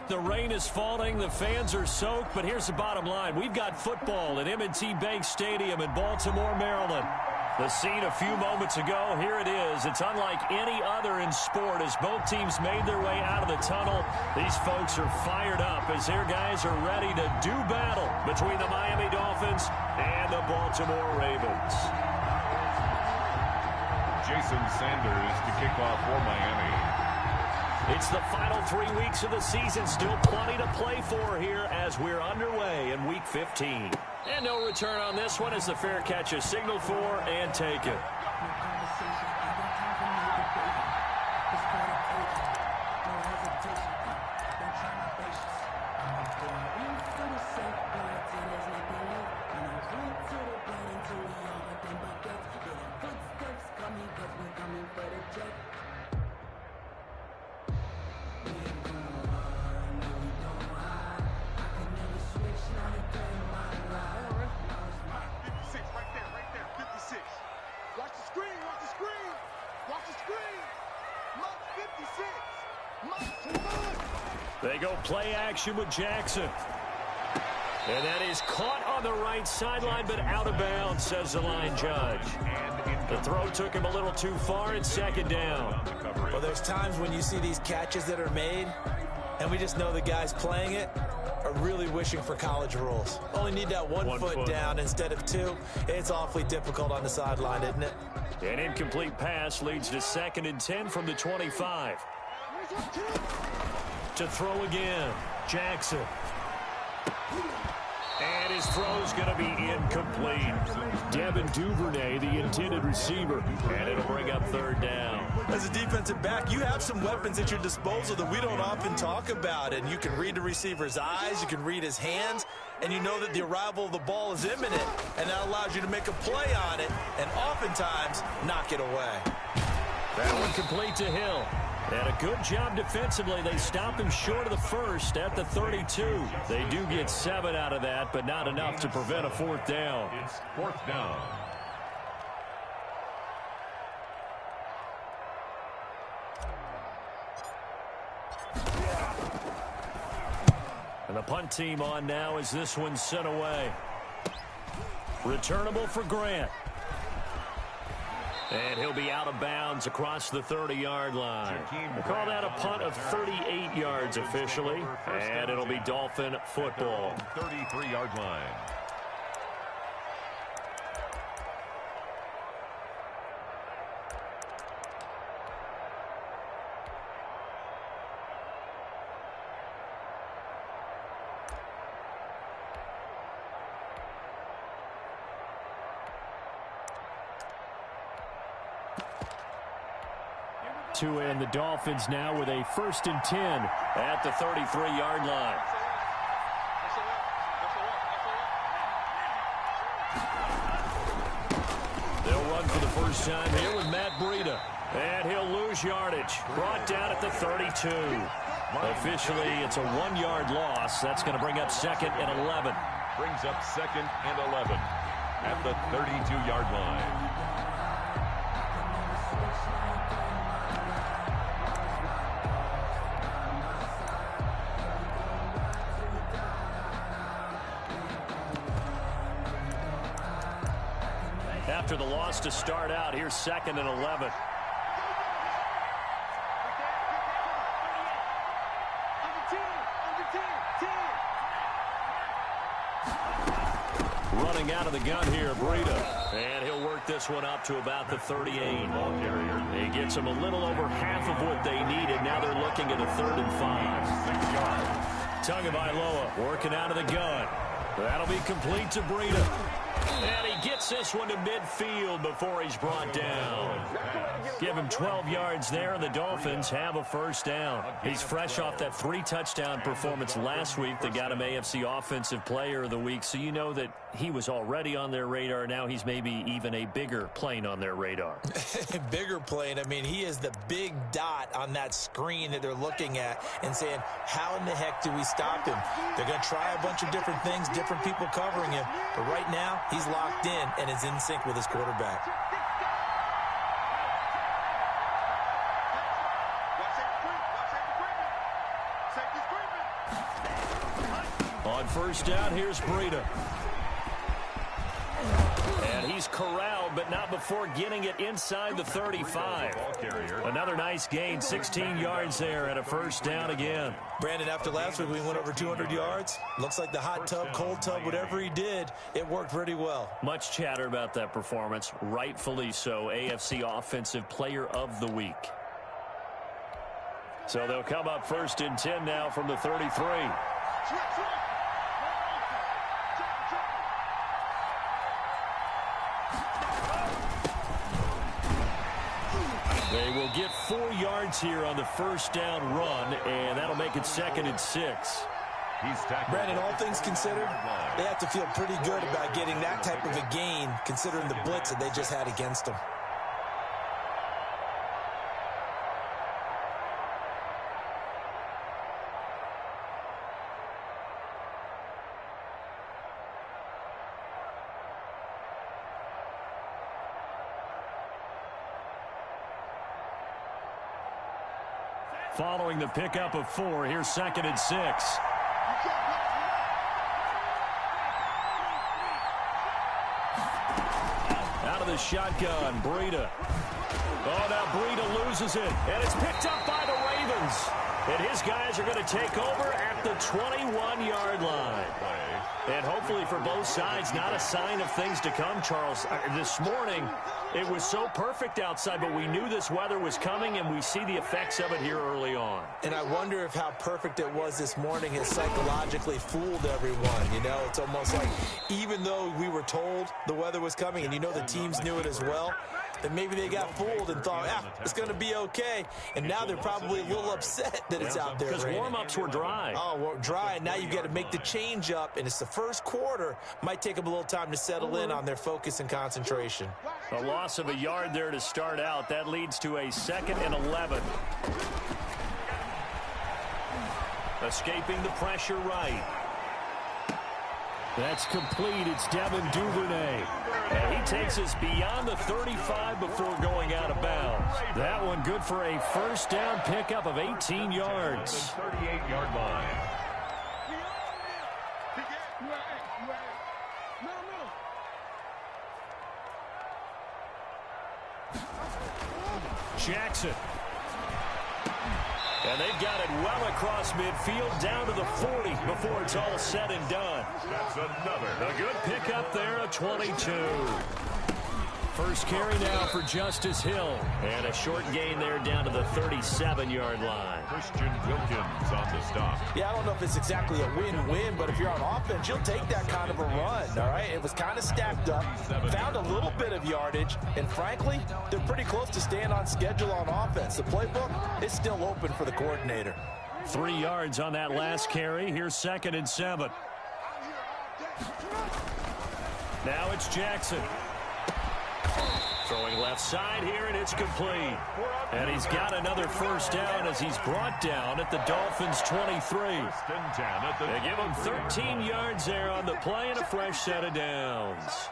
The rain is falling. The fans are soaked. But here's the bottom line. We've got football at M&T Bank Stadium in Baltimore, Maryland. The scene a few moments ago, here it is. It's unlike any other in sport as both teams made their way out of the tunnel. These folks are fired up as their guys are ready to do battle between the Miami Dolphins and the Baltimore Ravens. Jason Sanders to kick off for Miami. It's the final 3 weeks of the season. Still plenty to play for here as we're underway in Week 15. And no return on this one as the fair catch is signaled for and taken. They go play action with Jackson. And that is caught on the right sideline, but out of bounds, says the line judge. The throw took him a little too far. It's second down. Well, there's times when you see these catches that are made, and we just know the guys playing it are really wishing for college rules. Only need that one foot down instead of two. It's awfully difficult on the sideline, isn't it? An incomplete pass leads to 2nd and 10 from the 25. To throw again, Jackson. And his throw's going to be incomplete. Devin Duvernay, the intended receiver, and it'll bring up 3rd down. As a defensive back, you have some weapons at your disposal that we don't often talk about, and you can read the receiver's eyes, you can read his hands, and you know that the arrival of the ball is imminent, and that allows you to make a play on it and oftentimes knock it away. That one complete to Hill. And a good job defensively. They stop him short of the first at the 32. They do get 7 out of that, but not enough to prevent a 4th down. It's 4th down. And the punt team on now as this one's sent away. Returnable for Grant. And he'll be out of bounds across the 30-yard line. We'll call that a punt of 38 yards officially. And it'll be Dolphin football. 33-yard line. And the Dolphins now with a 1st and 10 at the 33-yard line. They'll run for the first time here with Matt Breida. And he'll lose yardage. Brought down at the 32. Officially, it's a 1-yard loss. That's going to bring up 2nd and 11. Brings up 2nd and 11 at the 32-yard line. After the loss to start out, here's 2nd and 11. Running out of the gun here, Breida. And he'll work this one up to about the 38. He gets them a little over half of what they needed. Now they're looking at a 3rd and 5. Tagovailoa working out of the gun. That'll be complete to Breida. And he gets this one to midfield before he's brought down. Give him 12 yards there, and the Dolphins have a 1st down. He's fresh off that 3-touchdown performance last week that got him AFC Offensive Player of the Week, so you know that he was already on their radar. Now he's maybe even a bigger plane on their radar. Bigger plane. I mean, he is the big dot on that screen that they're looking at and saying, how in the heck do we stop him? They're going to try a bunch of different things, different people covering him, but right now he's locked in and is in sync with his quarterback. On first down, here's Breida. And he's corralled, but not before getting it inside the 35. Another nice gain, 16 yards there, and a first down again. Brandon, after last week, we went over 200 yards. Looks like the hot tub, cold tub, whatever he did, it worked pretty well. Much chatter about that performance, rightfully so. AFC Offensive Player of the Week. So they'll come up first and 10 now from the 33. They will get 4 yards here on the first down run, and that'll make it 2nd and 6. Brandon, all things considered, they have to feel pretty good about getting that type of a gain, considering the blitz that they just had against them. Following the pickup of 4, here's 2nd and 6. Out of the shotgun, Breida. Oh, now Breida loses it, and it's picked up by the Ravens. And his guys are going to take over at the 21-yard line. And hopefully for both sides, not a sign of things to come, Charles. This morning, it was so perfect outside, but we knew this weather was coming, and we see the effects of it here early on. And I wonder if how perfect it was this morning has psychologically fooled everyone. You know, it's almost like even though we were told the weather was coming, and you know the teams knew it as well, that maybe they got fooled and thought, it's going to be okay. And now they're probably a little upset that it's out there. Because warm-ups were dry. Oh, well, dry, and now you've got to make the change up, and it's the first quarter. Might take them a little time to settle in on their focus and concentration. A loss of a yard there to start out. That leads to a 2nd and 11. Escaping the pressure right. That's complete. It's Devin Duvernay. And he takes us beyond the 35 before going out of bounds. That one good for a first down pickup of 18 yards. 38-yard line. Jackson. And they've got it well across midfield down to the 40 before it's all said and done. That's another. A good pickup there, a 22. First carry now for Justice Hill. And a short gain there down to the 37-yard line. Christian Wilkins on the stop. Yeah, I don't know if it's exactly a win-win, but if you're on offense, you'll take that kind of a run, all right? It was kind of stacked up, found a little bit of yardage, and frankly, they're pretty close to staying on schedule on offense. The playbook is still open for the coordinator. 3 yards on that last carry. Here's 2nd and 7. Now it's Jackson. Throwing left side here, and it's complete. And he's got another first down as he's brought down at the Dolphins' 23. They give him 13 yards there on the play and a fresh set of downs.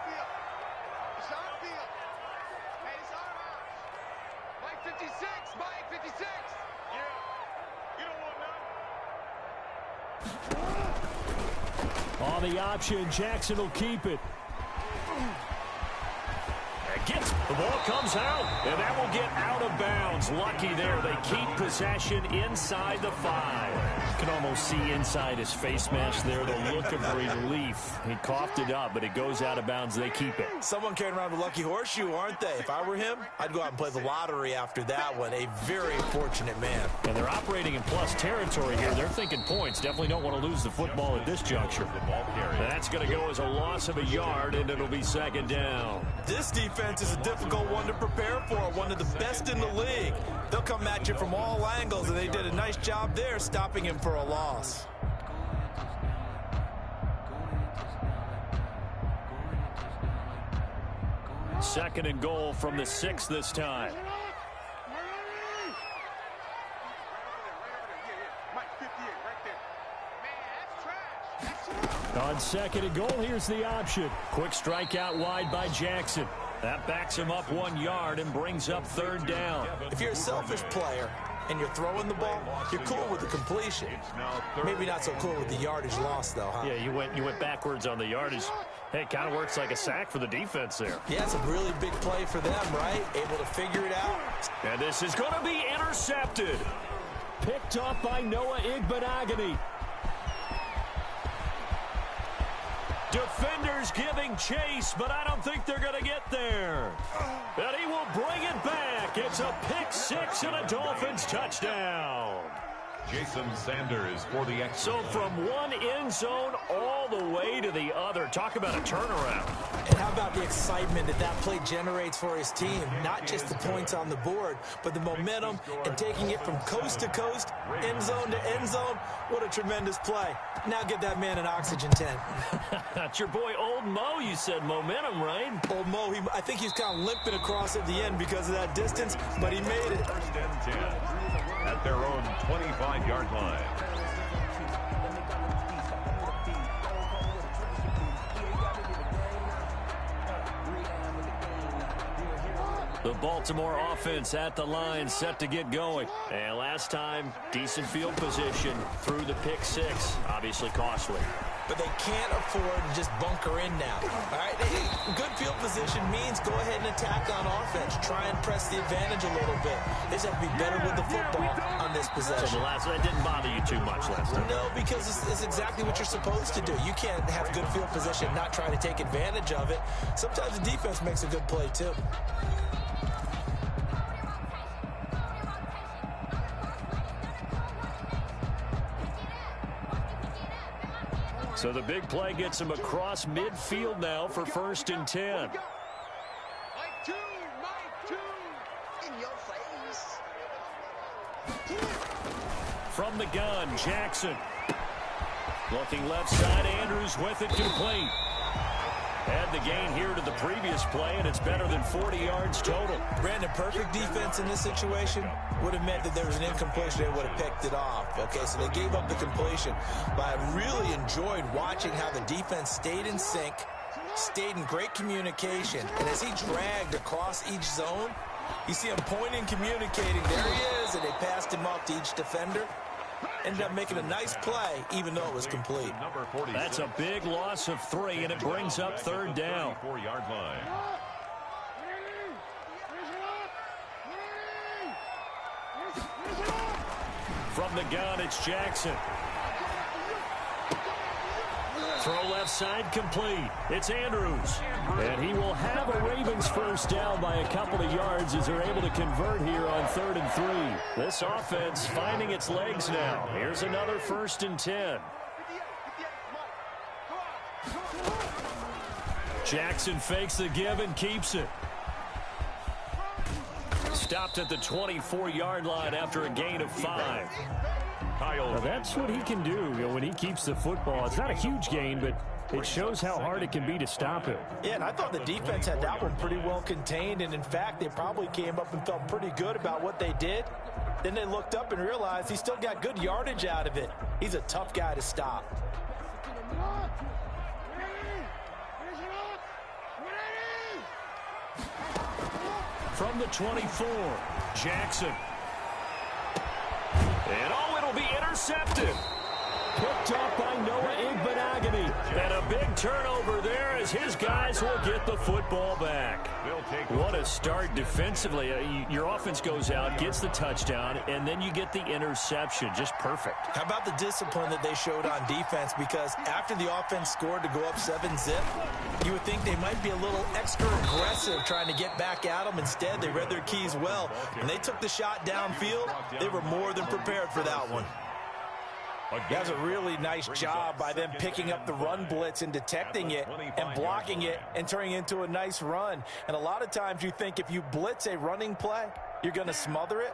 On the option, Jackson will keep it. The ball comes out, and that will get out of bounds. Lucky there. They keep possession inside the 5. You can almost see inside his face mask there the look of relief. He coughed it up, but it goes out of bounds. They keep it. Someone carrying around the lucky horseshoe, aren't they? If I were him, I'd go out and play the lottery after that one. A very fortunate man. And they're operating in plus territory here. They're thinking points. Definitely don't want to lose the football at this juncture. That's going to go as a loss of a yard, and it'll be 2nd down. This defense is a difficult one to prepare for, one of the best in the league. They'll come at you from all angles, and they did a nice job there stopping him for a loss. Second and goal from the 6 this time. On 2nd and goal, here's the option. Quick strike out wide by Jackson. That backs him up 1 yard and brings up 3rd down. If you're a selfish player, and you're throwing the ball, you're cool with the completion. Maybe not so cool with the yardage loss, though, huh? Yeah, you went backwards on the yardage. Hey, it kind of works like a sack for the defense there. Yeah, it's a really big play for them, right? Able to figure it out. And this is going to be intercepted. Picked off by Noah Igbenogany. Defenders giving chase, but I don't think they're going to get there. And he will bring it back. It's a pick six and a Dolphins touchdown. Jason Sanders for the extra. So from one end zone all the way to the other. Talk about a turnaround. And how about the excitement that play generates for his team? Not just the points on the board, but the momentum and taking it from coast to coast, end zone to end zone. What a tremendous play. Now get that man an oxygen tent. That's your boy Old Mo. You said momentum, right? Old Mo, I think he's kind of limping across at the end because of that distance, but he made it. First and 10 at their own 25-yard line. The Baltimore offense at the line, set to get going. And last time, decent field position through the pick six. Obviously costly. But they can't afford to just bunker in now. All right, good field position means go ahead and attack on offense. Try and press the advantage a little bit. They just have to be better with the football on this possession. So that didn't bother you too much last time? No, because it's exactly what you're supposed to do. You can't have good field position, not try to take advantage of it. Sometimes the defense makes a good play, too. So the big play gets him across midfield now for first and 10. From the gun, Jackson. Looking left side, Andrews with it complete. Had the gain here to the previous play, and it's better than 40 yards total. Brandon, perfect defense in this situation would have meant that there was an incompletion. They would have picked it off. Okay, so they gave up the completion. But I really enjoyed watching how the defense stayed in sync, stayed in great communication. And as he dragged across each zone, you see him pointing, communicating. There he is, and they passed him off to each defender. Ended up making a nice play, even though it was complete. That's a big loss of 3, and it brings up third down. 4-yard line. From the gun, it's Jackson. Throw left side complete. It's Andrews. And he will have a Ravens first down by a couple of yards as they're able to convert here on 3rd and 3. This offense finding its legs now. Here's another first and 10. Jackson fakes the give and keeps it. Stopped at the 24-yard line after a gain of 5. Well, that's what he can do, when he keeps the football. It's not a huge gain, but it shows how hard it can be to stop him. Yeah, and I thought the defense had that one pretty well contained, and in fact, they probably came up and felt pretty good about what they did. Then they looked up and realized he still got good yardage out of it. He's a tough guy to stop. From the 24, Jackson. And it'll be intercepted. Picked off by Noah Igbenogany. And a big turnover there as his guys will get the football back. What a start defensively. Your offense goes out, gets the touchdown, and then you get the interception. Just perfect. How about the discipline that they showed on defense? Because after the offense scored to go up 7-zip, you would think they might be a little extra aggressive trying to get back at them. Instead, they read their keys well. When they took the shot downfield, they were more than prepared for that one. That was a really nice job by them picking up the run blitz and detecting it and blocking it and turning it into a nice run. And a lot of times you think if you blitz a running play, you're going to smother it.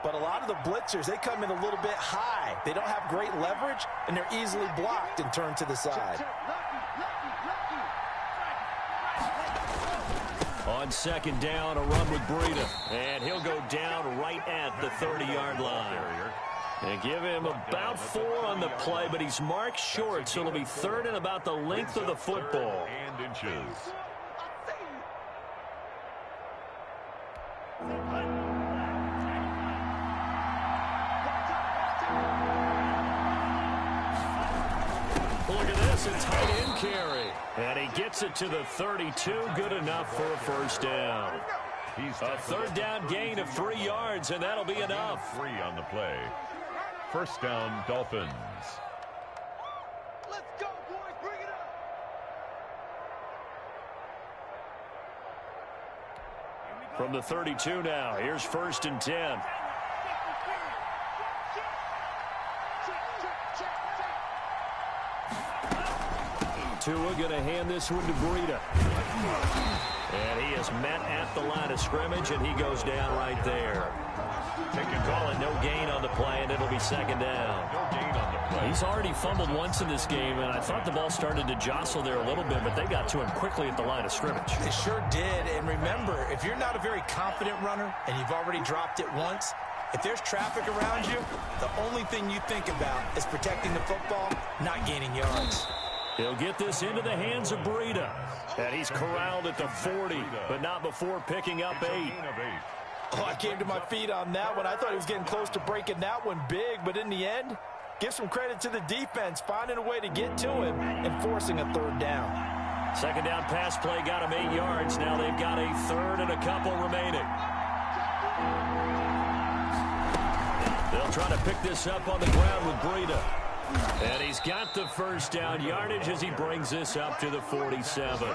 But a lot of the blitzers, they come in a little bit high. They don't have great leverage, and they're easily blocked and turned to the side. On second down, a run with Breida. And he'll go down right at the 30-yard line. And give him about 4 on the play, but he's marked short, so it'll be 3rd and about the length of the football. And inches. a tight end carry. And he gets it to the 32. Good enough for a first down. A third down gain of 3 yards, and that'll be enough. 3 on the play. First down, Dolphins. Let's go, boys. Bring it up. From the 32 now, here's 1st and 10. Tua going to hand this one to Breida. And he is met at the line of scrimmage, and he goes down right there. Call it no gain on the play, and it'll be 2nd down. No gain on the play. He's already fumbled once in this game, and I thought the ball started to jostle there a little bit, but they got to him quickly at the line of scrimmage. They sure did. And remember, if you're not a very confident runner and you've already dropped it once, if there's traffic around you, the only thing you think about is protecting the football, not gaining yards. He'll get this into the hands of Breida. And he's corralled at the 40, but not before picking up 8. Oh, I came to my feet on that one. I thought he was getting close to breaking that one big, but in the end, give some credit to the defense, finding a way to get to him and forcing a 3rd down. 2nd down pass play got him 8 yards. Now they've got a 3rd and a couple remaining. They'll try to pick this up on the ground with Breida. And he's got the first down yardage as he brings this up to the 47.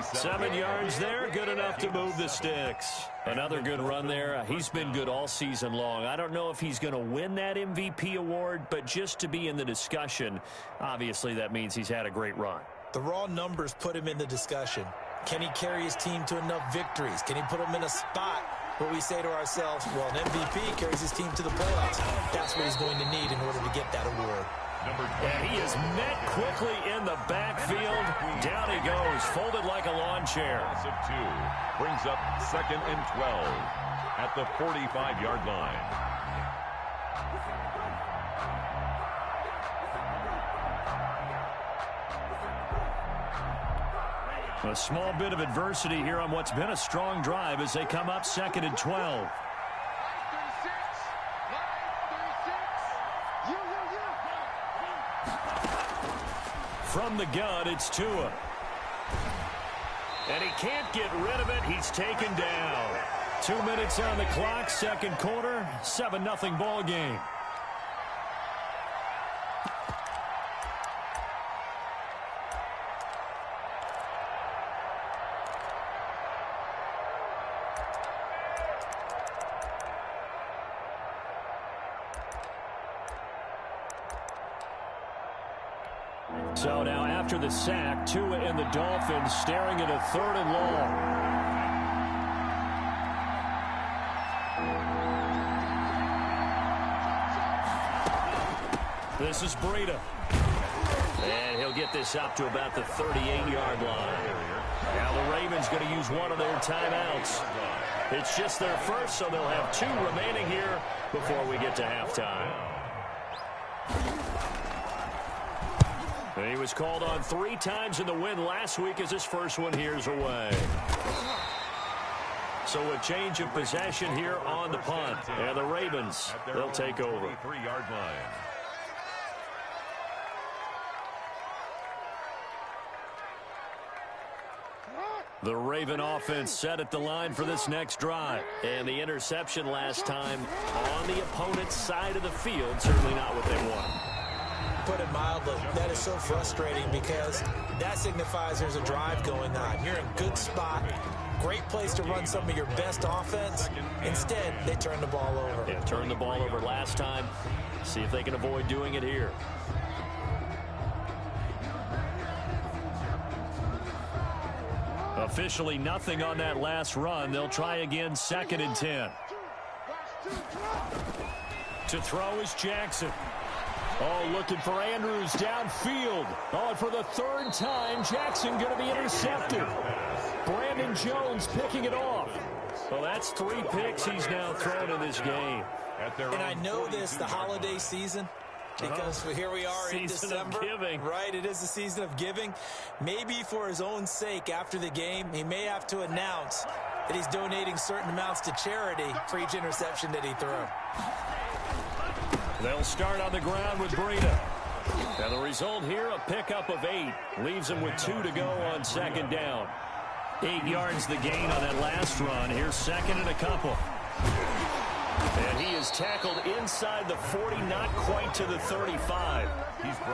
7 yards there, good enough to move the sticks. Another good run there. He's been good all season long. I don't know if he's going to win that MVP award, but just to be in the discussion, obviously that means he's had a great run. The raw numbers put him in the discussion. Can he carry his team to enough victories? Can he put them in a spot where we say to ourselves, well, an MVP carries his team to the playoffs. That's what he's going to need in order to get that award. And he is met quickly in the backfield. Down he goes, folded like a lawn chair. Of 2 brings up 2nd and 12 at the 45-yard line. A small bit of adversity here on what's been a strong drive as they come up 2nd and 12. From the gun, it's Tua. And he can't get rid of it. He's taken down. 2 minutes on the clock, 2nd quarter, 7-0 ball game. So now after the sack, Tua and the Dolphins staring at a 3rd and long. This is Breida. And he'll get this up to about the 38-yard line. Now the Ravens going to use one of their timeouts. It's just their first, so they'll have 2 remaining here before we get to halftime. He was called on 3 times in the win last week as his first one here's away. So a change of possession here on the punt. And the Ravens, they'll take over. 3-yard line. The Raven offense set at the line for this next drive. And the interception last time on the opponent's side of the field, certainly not what they wanted. Put it mildly, that is so frustrating because that signifies there's a drive going on. You're in a good spot, great place to run some of your best offense. Instead, they turn the ball over. Yeah, turned the ball over last time. See if they can avoid doing it here. Officially nothing on that last run. They'll try again, 2nd and 10. To throw is Jackson. Oh, looking for Andrews downfield. Oh, and for the 3rd time, Jackson going to be intercepted. Brandon Jones picking it off. Well, that's 3 picks he's now thrown in this game. And I know this, the holiday season, because here we are in December. Right, it is the season of giving. Maybe for his own sake after the game, he may have to announce that he's donating certain amounts to charity for each interception that he threw. They'll start on the ground with Breida. And the result here, a pickup of 8. Leaves him with 2 to go on second down. 8 yards the gain on that last run. Here's second and a couple. And he is tackled inside the 40, not quite to the 35.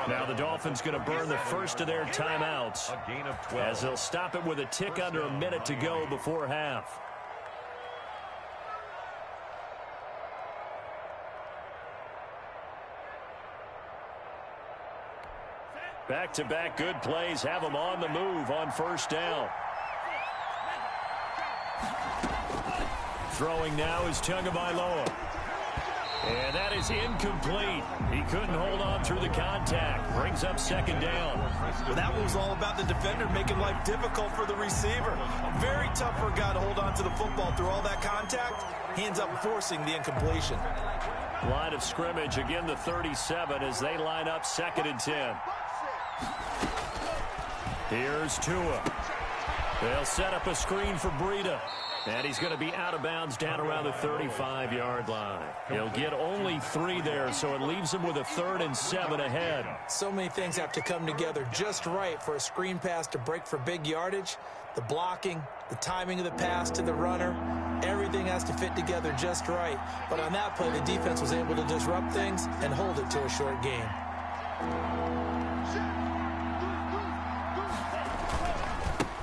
Now the Dolphins going to burn the first of their timeouts, A gain of 12. as they'll stop it with a tick under a minute to go before half. Back-to-back good plays have them on the move on first down. Throwing now is Tagovailoa. And that is incomplete. He couldn't hold on through the contact. Brings up second down. Well, that was all about the defender making life difficult for the receiver. Very tough for a guy to hold on to the football through all that contact. He ends up forcing the incompletion. Line of scrimmage, again the 37 as they line up second and 10. Here's Tua. They'll set up a screen for Breida. And he's going to be out of bounds down around the 35-yard line. He'll get only 3 there, so it leaves him with a 3rd and 7 ahead. So many things have to come together just right for a screen pass to break for big yardage. The blocking, the timing of the pass to the runner, everything has to fit together just right. But on that play, the defense was able to disrupt things and hold it to a short gain.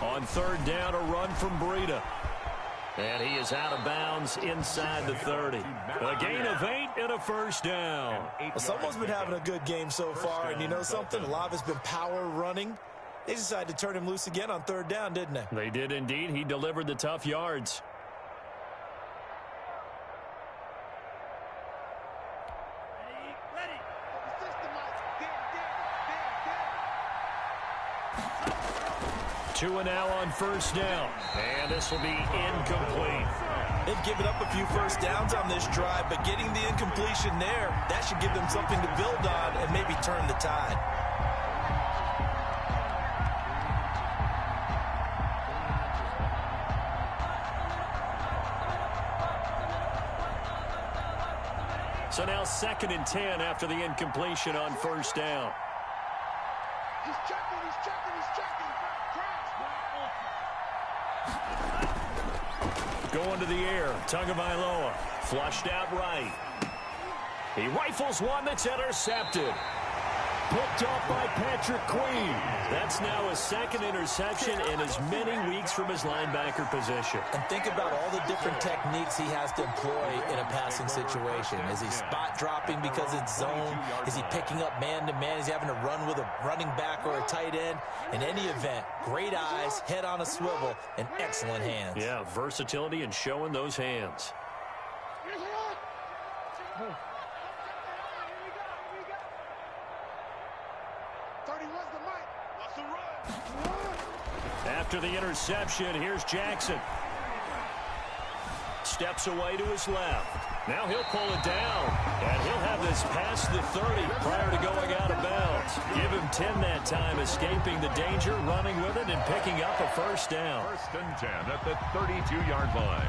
On third down, a run from Breida. And he is out of bounds inside the 30. A gain of 8 and a first down. Well, someone's been having a good game so far, and you know something? A lot of it's been power running. They decided to turn him loose again on third down, didn't they? They did indeed. He delivered the tough yards. Tua now on first down, and this will be incomplete. They've given up a few first downs on this drive, but getting the incompletion there, that should give them something to build on and maybe turn the tide. So now second and 10 after the incompletion on first down. He's checking, he's checking, he's checking. Going to the air, Tagovailoa, flushed out right. He rifles one that's intercepted. Picked off by Patrick Queen. That's now his second interception in as many weeks from his linebacker position. And think about all the different techniques he has to employ in a passing situation. Is he spot dropping because it's zone? Is he picking up man-to-man? Is he having to run with a running back or a tight end? In any event, great eyes, head on a swivel, and excellent hands. Yeah, versatility and showing those hands. After the interception, here's Jackson. Steps away to his left. Now he'll pull it down, and he'll have this past the 30 prior to going out of bounds. Give him 10 that time, escaping the danger, running with it, and picking up a first down. First and 10 at the 32-yard line.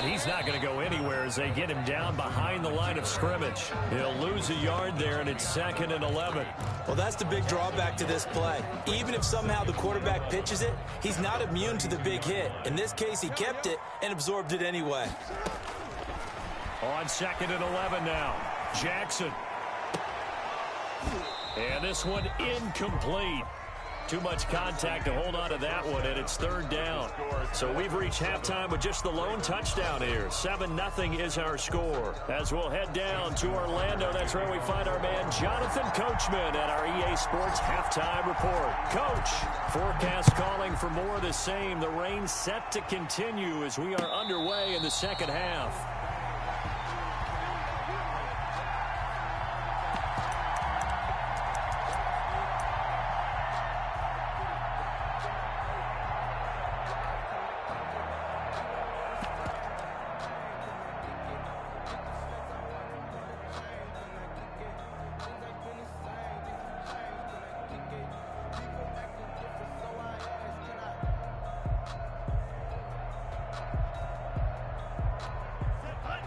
He's not going to go anywhere as they get him down behind the line of scrimmage. He'll lose a yard there, and it's second and 11. Well, that's the big drawback to this play. Even if somehow the quarterback pitches it, he's not immune to the big hit. In this case, he kept it and absorbed it anyway. On second and 11 now, Jackson. And this one incomplete. Too much contact to hold on to that one, and it's third down. So we've reached halftime with just the lone touchdown here. 7-0 is our score. As we'll head down to Orlando, that's where we find our man Jonathan Coachman at our EA Sports Halftime Report. Coach, forecast calling for more of the same. The rain set to continue as we are underway in the second half.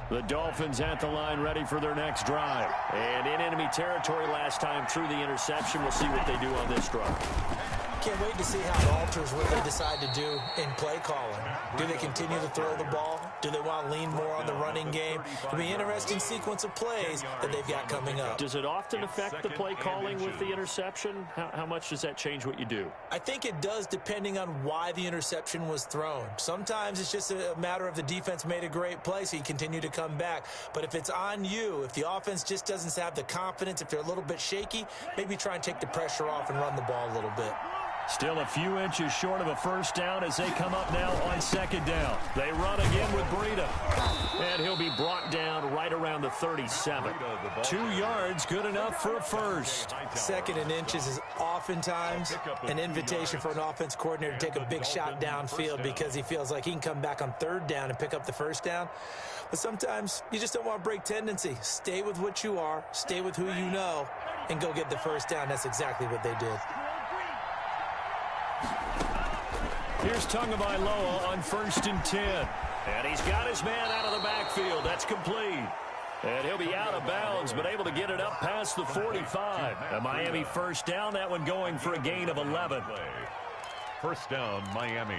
The Dolphins at the line ready for their next drive. And in enemy territory last time through the interception. We'll see what they do on this drive. Can't wait to see how it alters what they decide to do in play calling. Do they continue to throw the ball? Do they want to lean more on the running game? It'll be an interesting sequence of plays that they've got coming up. Does it often affect the play calling with the interception? How much does that change what you do? I think it does, depending on why the interception was thrown. Sometimes it's just a matter of the defense made a great play, so you continue to come back. But if it's on you, if the offense just doesn't have the confidence, if they're a little bit shaky, maybe try and take the pressure off and run the ball a little bit. Still a few inches short of a first down as they come up now on second down. They run again with Breida. And he'll be brought down right around the 37. 2 yards, good enough for a first. Second and inches is oftentimes an invitation for an offense coordinator to take a big shot downfield because he feels like he can come back on third down and pick up the first down. But sometimes you just don't want to break tendency. Stay with what you are, stay with who you know, and go get the first down. That's exactly what they did. Here's Tagovailoa on 1st and 10. And he's got his man out of the backfield. That's complete. And he'll be out of bounds, but able to get it up past the 45. A Miami first down, that one going for a gain of 11. First down, Miami.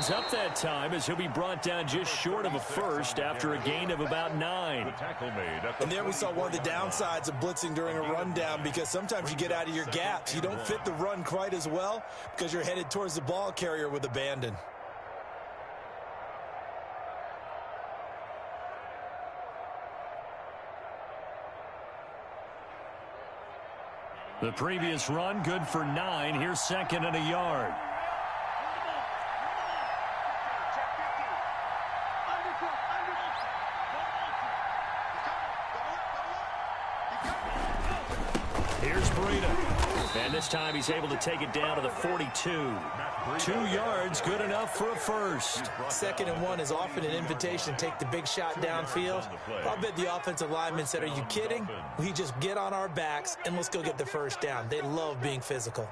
Up that time as he'll be brought down just short of a first after a gain of about 9. And there we saw one of the downsides of blitzing during a rundown, because sometimes you get out of your gaps. You don't fit the run quite as well because you're headed towards the ball carrier with abandon. The previous run good for 9. Here's 2nd and a yard. Here's Breida. And this time he's able to take it down to the 42. 2 yards, good enough for a first. 2nd and 1 is often an invitation to take the big shot downfield. I'll bet the offensive lineman said, are you kidding? We just get on our backs and let's go get the first down. They love being physical.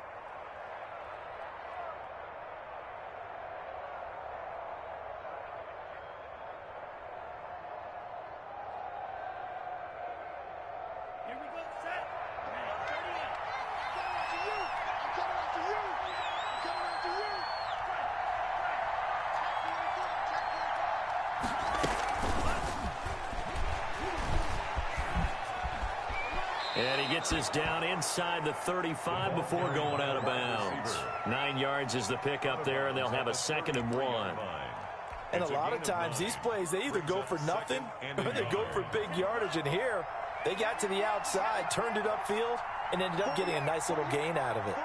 And he gets this down inside the 35 before going out of bounds. 9 yards is the pickup there, and they'll have a 2nd and 1. And a lot of times these plays, they either go for nothing or they go for big yardage. And here, they got to the outside, turned it upfield, and ended up getting a nice little gain out of it.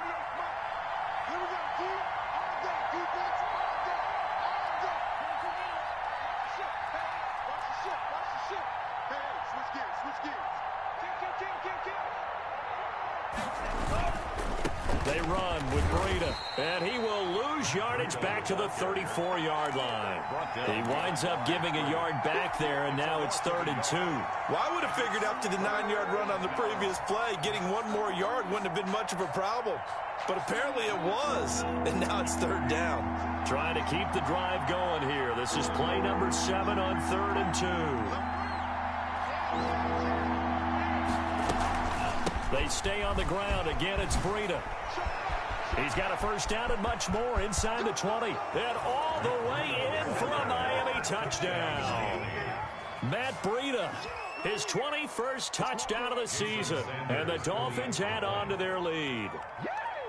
They run with Breida, and he will lose yardage back to the 34-yard line. He winds up giving a yard back there, and now it's 3rd and 2. Well, I would have figured after the 9-yard run on the previous play, getting 1 more yard wouldn't have been much of a problem. But apparently it was, and now it's 3rd down. Trying to keep the drive going here. This is play number 7 on 3rd and 2. They stay on the ground. Again, it's Breida. He's got a first down and much more inside the 20. And all the way in for a Miami touchdown. Matt Breida, his 21st touchdown of the season. And the Dolphins add on to their lead.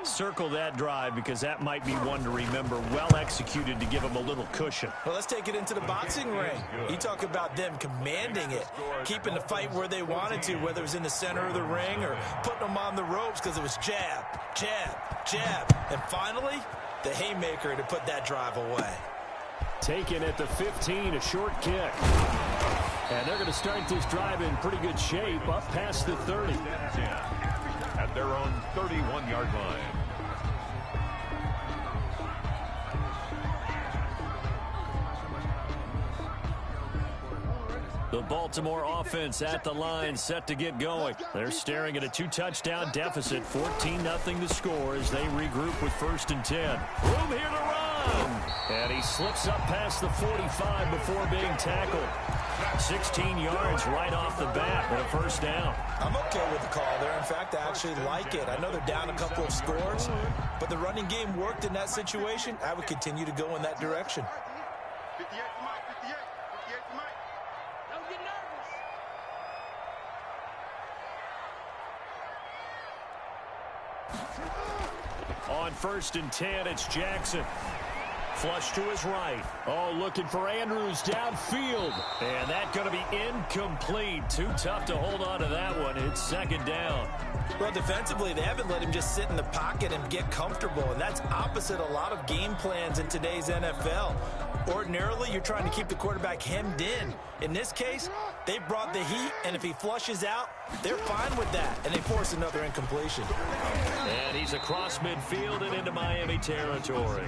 Circle that drive because that might be one to remember. Well executed to give them a little cushion. Well, let's take it into the boxing ring. You talk about them commanding it, keeping the fight where they wanted to, whether it was in the center of the ring or putting them on the ropes because it was jab, jab, jab. And finally, the haymaker to put that drive away. Taken at the 15, a short kick. And they're going to start this drive in pretty good shape, up past the 30. At their own 31-yard line. The Baltimore offense at the line, set to get going. They're staring at a 2-touchdown deficit, 14-0 to score as they regroup with 1st and 10. Room here to run. And he slips up past the 45 before being tackled. 16 yards right off the bat and a 1st down. I'm okay with the call there. In fact, I actually like it. I know they're down a couple of scores, but the running game worked in that situation. I would continue to go in that direction. 58 to Mike, 58 to Mike. Don't get nervous. On 1st and 10, it's Jackson. Flush to his right. Oh, looking for Andrews downfield. And that's going to be incomplete. Too tough to hold on to that one. It's 2nd down. Well, defensively, they haven't let him just sit in the pocket and get comfortable, and that's opposite a lot of game plans in today's NFL. Ordinarily, you're trying to keep the quarterback hemmed in. In this case, they brought the heat, and if he flushes out, they're fine with that, and they force another incompletion. And he's across midfield and into Miami territory.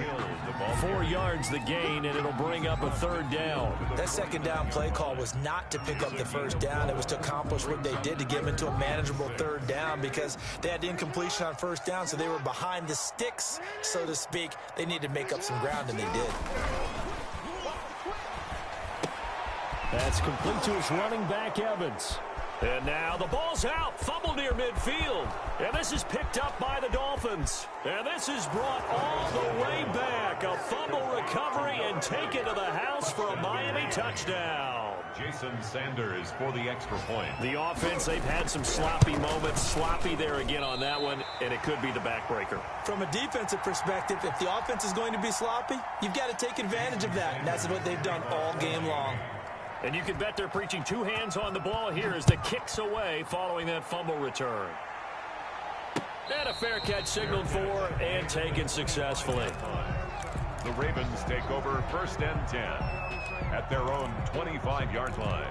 4 yards the gain, and it'll bring up a 3rd down. That 2nd down play call was not to pick up the 1st down. It was to accomplish what they did to get him into a manageable 3rd down because they had incompletion on 1st down, so they were behind the sticks, so to speak. They needed to make up some ground, and they did. That's complete to his running back, Evans. And now the ball's out. Fumble near midfield. And this is picked up by the Dolphins. And this is brought all the way back. A fumble recovery and taken to the house for a Miami touchdown. Jason Sanders for the extra point. The offense, they've had some sloppy moments. Sloppy there again on that one, and it could be the backbreaker. From a defensive perspective, if the offense is going to be sloppy, you've got to take advantage of that. And that's what they've done all game long. And you can bet they're preaching 2 hands on the ball here as the kick's away following that fumble return. And a fair catch signaled for and taken successfully. The Ravens take over 1st and 10 at their own 25-yard line.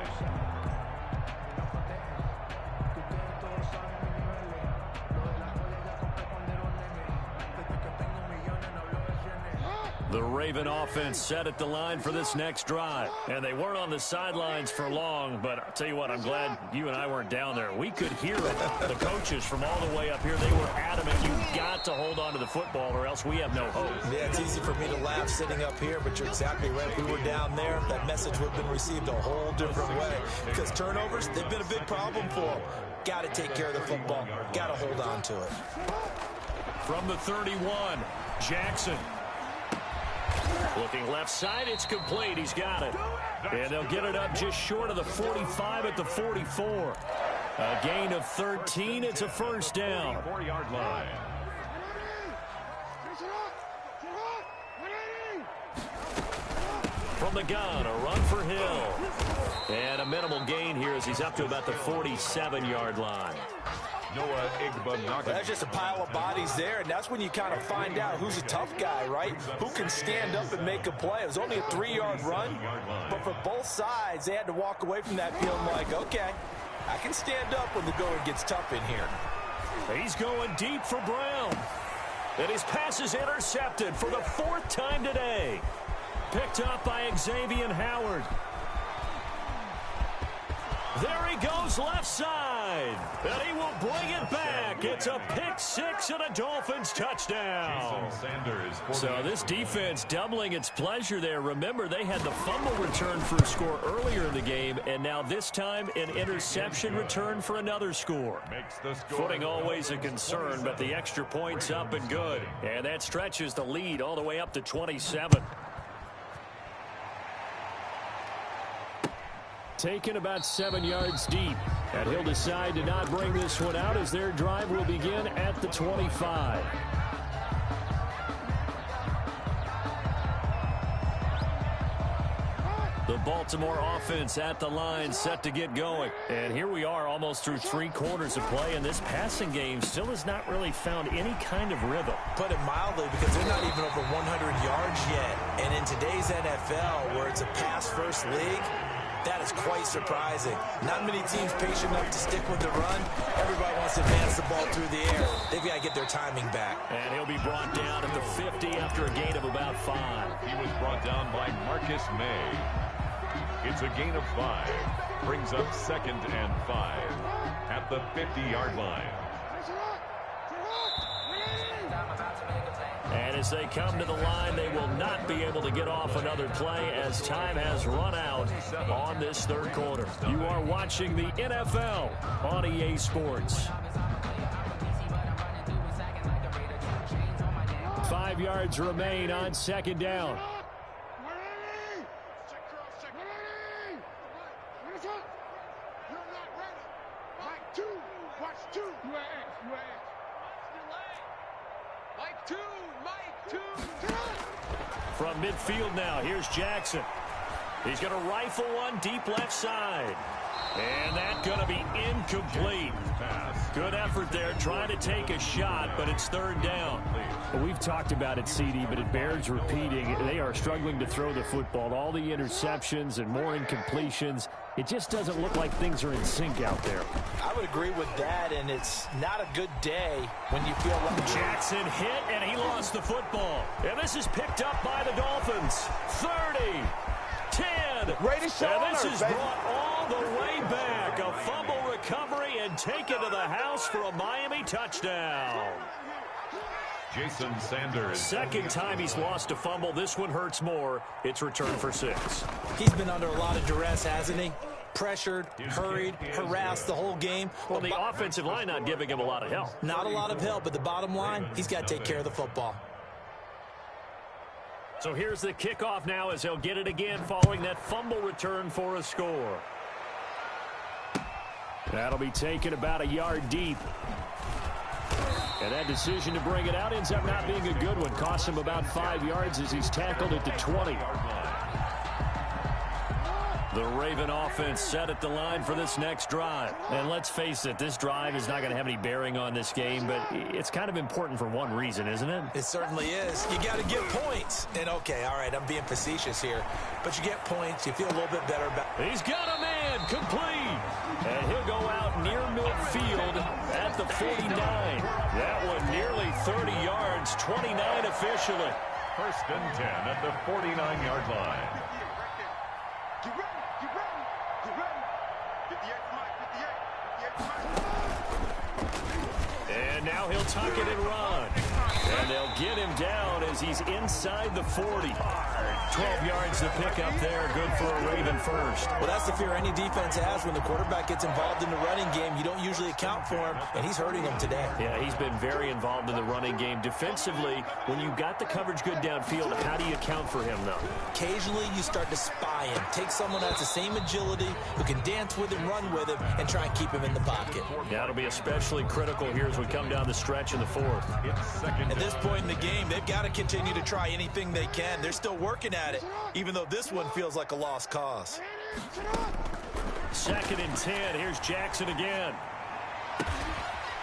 The Raven offense set at the line for this next drive. And they weren't on the sidelines for long, but I'll tell you what, I'm glad you and I weren't down there. We could hear it. The coaches from all the way up here, they were adamant. You've got to hold on to the football or else we have no hope. Yeah, it's easy for me to laugh sitting up here, but you're exactly right. If we were down there, that message would have been received a whole different way. Because turnovers, they've been a big problem for them. Got to take care of the football. Got to hold on to it. From the 31, Jackson. Looking left side, it's complete. He's got it. And they'll get it up just short of the 45 at the 44. A gain of 13. It's a 1st down. 4-yard line. From the gun, a run for Hill. And a minimal gain here as he's up to about the 47-yard line. Noah Igbenogany. That's just a pile of bodies there, and that's when you kind of find out who's a tough guy, right? Who can stand up and make a play. It was only a 3-yard run, but for both sides, they had to walk away from that feeling like, okay, I can stand up when the going gets tough in here. He's going deep for Brown. And his pass is intercepted for the 4th time today. Picked up by Xavier Howard. There he goes left side. And he will bring it back. It's a pick 6 and a Dolphins touchdown. So this defense doubling its pleasure there. Remember, they had the fumble return for a score earlier in the game, and now this time an interception return for another score. Footing always a concern, but the extra point's up and good. And that stretches the lead all the way up to 27. Taken about 7 yards deep. And he'll decide to not bring this one out as their drive will begin at the 25. The Baltimore offense at the line set to get going. And here we are almost through 3 quarters of play, and this passing game still has not really found any kind of rhythm. Put it mildly, because they're not even over 100 yards yet. And in today's NFL, where it's a pass-first league, that is quite surprising. Not many teams patient enough to stick with the run. Everybody wants to advance the ball through the air. They've got to get their timing back. And he'll be brought down at the 50 after a gain of about 5. He was brought down by Marcus May. It's a gain of 5. Brings up 2nd and 5 at the 50-yard line. And as they come to the line, they will not be able to get off another play as time has run out on this third quarter. You are watching the NFL on EA Sports. 5 yards remain on 2nd down. From midfield now, here's Jackson. He's going to rifle one deep left side. And that's going to be incomplete. Good effort there, trying to take a shot, but it's 3rd down. Well, we've talked about it, CD, but it bears repeating. They are struggling to throw the football. All the interceptions and more incompletions. It just doesn't look like things are in sync out there. I would agree with that, and it's not a good day when you feel like Jackson hit, and he lost the football. And this is picked up by the Dolphins. 30, 10. And this is brought all the way back. A fumble recovery and taken to the house for a Miami touchdown. Jason Sanders. 2nd time he's lost a fumble. This one hurts more. It's returned for 6. he's been under a lot of duress, hasn't he? Pressured, hurried, harassed the whole game. Well, the offensive line not giving him a lot of help. Not a lot of help, but the bottom line, he's got to take care of the football. So here's the kickoff now as he'll get it again following that fumble return for a score. That'll be taken about a yard deep. And that decision to bring it out ends up not being a good one. Costs him about 5 yards as he's tackled at the 20. The Raven offense set at the line for this next drive. And let's face it, this drive is not going to have any bearing on this game, but it's kind of important for one reason, isn't it? It certainly is. You got to get points. And, okay, all right, I'm being facetious here. But you get points, you feel a little bit better about it. He's got a man, complete. And he'll go out near midfield at the 49. That one nearly 30 yards, 29 officially. 1st and 10 at the 49-yard line. And now he'll tuck it and run. And they'll get him down as he's inside the 40. 12 yards to pick up there. Good for a Raven first. Well, that's the fear any defense has when the quarterback gets involved in the running game. You don't usually account for him, and he's hurting them today. Yeah, he's been very involved in the running game. Defensively, when you've got the coverage good downfield, how do you account for him, though? Occasionally, you start to spy him. Take someone that has the same agility, who can dance with him, run with him, and try and keep him in the pocket. That'll be especially critical here as we come down the stretch in the 4th. At this point in the game, they've got to continue to try anything they can. They're still working at it, even though this one feels like a lost cause. 2nd and 10. Here's Jackson again.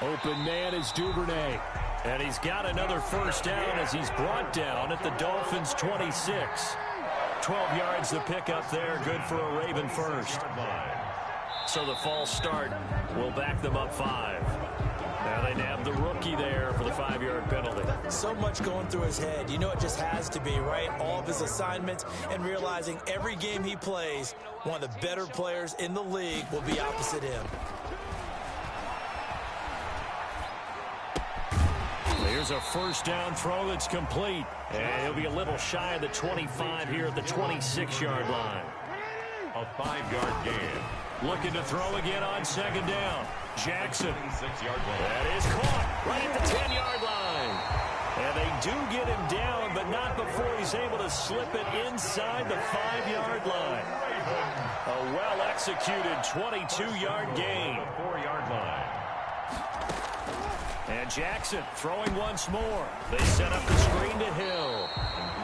Open man is Duvernay. And he's got another first down as he's brought down at the Dolphins' 26. 12 yards to pick up there. Good for a Raven first. So the false start will back them up 5. Now they nab the rookie there for the 5-yard penalty. So much going through his head. You know it just has to be, right? All of his assignments and realizing every game he plays, one of the better players in the league will be opposite him. Here's a first down throw that's complete. And he'll be a little shy of the 25 here at the 26-yard line. A 5-yard gain. Looking to throw again on 2nd down. Jackson. 6-yard line. That is caught right at the 10-yard line. And they do get him down, but not before he's able to slip it inside the 5-yard line. A well-executed 22-yard gain. 4-yard line. And Jackson throwing once more. They set up the screen to Hill.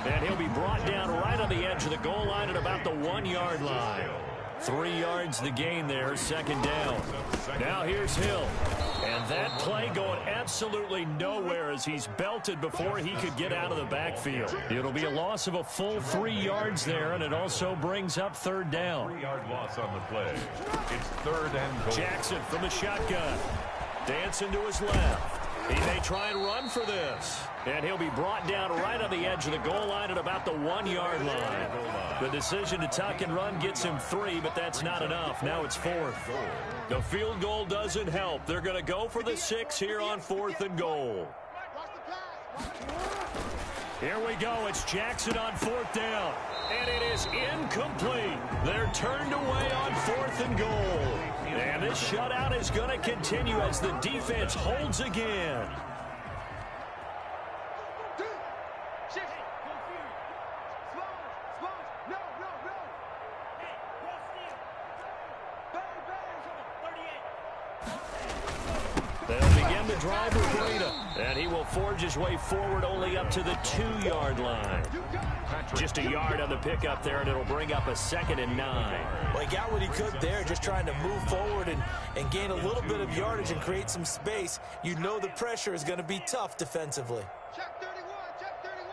And he'll be brought down right on the edge of the goal line at about the 1-yard line. 3 yards the gain there, 2nd down. Now here's Hill. And that play going absolutely nowhere as he's belted before he could get out of the backfield. It'll be a loss of a full 3 yards there, and it also brings up 3rd down. 3-yard loss on the play. It's 3rd and goal. Jackson from the shotgun. Dancing to his left. He may try and run for this. And he'll be brought down right on the edge of the goal line at about the 1-yard line. The decision to tuck and run gets him 3, but that's not enough. Now it's 4th. The field goal doesn't help. They're going to go for the 6 here on 4th and goal. Here we go. It's Jackson on 4th down. And it is incomplete. They're turned away on 4th and goal. And this shutout is going to continue as the defense holds again. They'll begin to drive with Breda. And he will forge his way forward only up to the 2-yard line. Just a yard on the pickup there, and it'll bring up a 2nd and 9. Well, he got what he could there, just trying to move forward and gain a little bit of yardage and create some space. You know the pressure is going to be tough defensively. Check 31, check 31.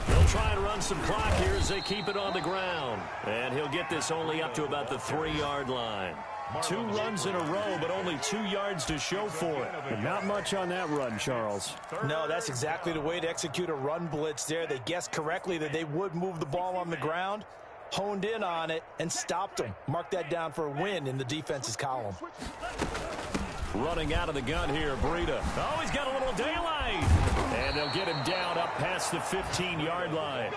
They'll try and run some clock here as they keep it on the ground. And he'll get this only up to about the 3-yard line. 2 runs in a row, but only 2 yards to show for it. And not much on that run, Charles. No, that's exactly the way to execute a run blitz there. They guessed correctly that they would move the ball on the ground, honed in on it, and stopped them. Mark that down for a win in the defense's column. Running out of the gun here, Breda. Oh, he's got a little daylight. And they'll get him down up past the 15-yard line.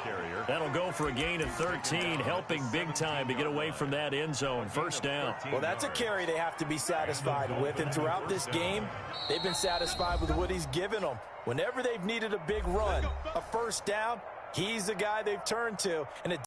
That'll go for a gain of 13, helping big time to get away from that end zone. 1st down. Well, that's a carry they have to be satisfied with. And throughout this game, they've been satisfied with what he's given them. Whenever they've needed a big run, a 1st down, he's the guy they've turned to. And it